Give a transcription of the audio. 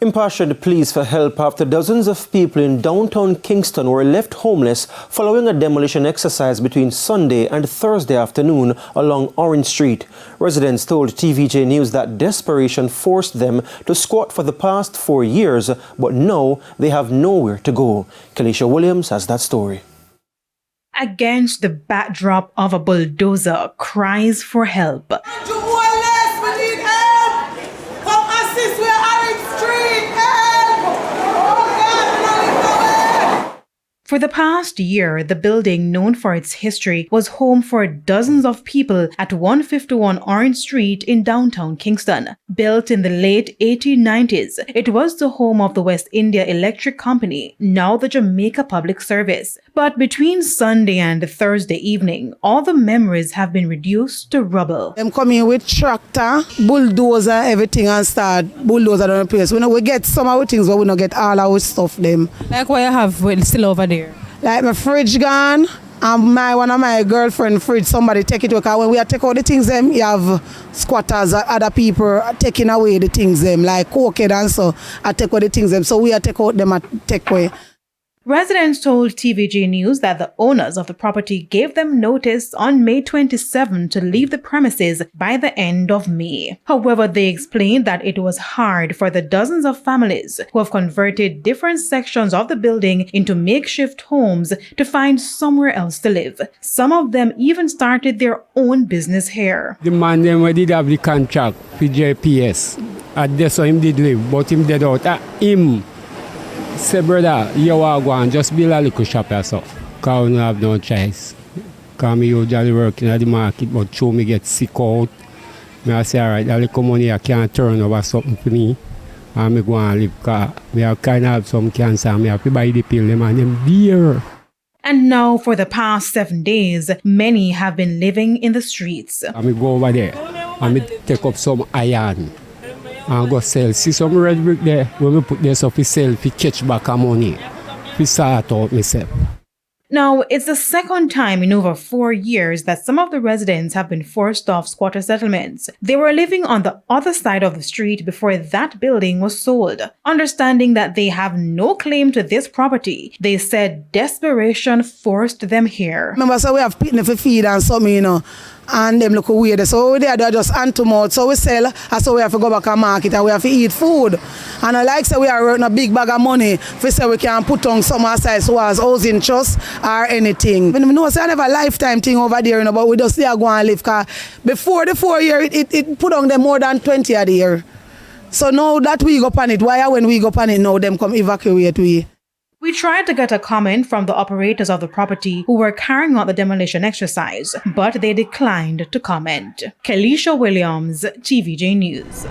Impassioned pleas for help after dozens of people in downtown Kingston were left homeless following a demolition exercise between Sunday and Thursday afternoon along Orange Street. Residents told TVJ News that desperation forced them to squat for the past 4 years, but now they have nowhere to go. Kelisha Williams has that story. Against the backdrop of a bulldozer, cries for help. For the past year, the building, known for its history, was home for dozens of people at 151 Orange Street in downtown Kingston. Built in the late 1890s, it was the home of the West India Electric Company, now the Jamaica Public Service. But between Sunday and Thursday evening, all the memories have been reduced to rubble. Them coming with tractor, bulldozer, everything and start bulldozer on the place. We get some of the things, but we don't get all our stuff them. Like what you have still over there? Like my fridge gone, and one of my girlfriend fridge, somebody take it because when we take out the things them, you have squatters, other people taking away the things them, like cokehead and so, I take out the things them, so we take out them and take away. Residents told TVJ News that the owners of the property gave them notice on May 27 to leave the premises by the end of May. However, they explained that it was hard for the dozens of families who have converted different sections of the building into makeshift homes to find somewhere else to live. Some of them even started their own business here. The man them did have the contract with JPS. And that's what him did live, but him dead out. Him say, brother, you are going just build a little shop yourself. Because we don't have no choice. Because I usually work in the market, but show me get sick out. I say, all right, that little money I can't turn over something for me. And I go and live because I kind of have some cancer and I have to buy the pill them and them dear. And now, for the past 7 days, many have been living in the streets. I go over there and I take up some iron. And go sell. See some red brick there, when we put this up, we sell, we catch back our money. We sort out myself. Now, it's the second time in over 4 years that some of the residents have been forced off squatter settlements. They were living on the other side of the street before that building was sold. Understanding that they have no claim to this property, they said desperation forced them here. Remember, so we have picnic for feed and something, you know, and them look weird. So they're just hand to mouth. So we sell, and so we have to go back and market and we have to eat food. And I like say we are earning a big bag of money. If we say we can put on some aside so as housing trust or anything. We know say I have a lifetime thing over there, you know, but we just there go and live. Cause before the 4 year, it put on them more than 20 a year. So now that we go on it, why when we go on it now, them come evacuate we? We tried to get a comment from the operators of the property who were carrying out the demolition exercise, but they declined to comment. Kelisha Williams, TVJ News.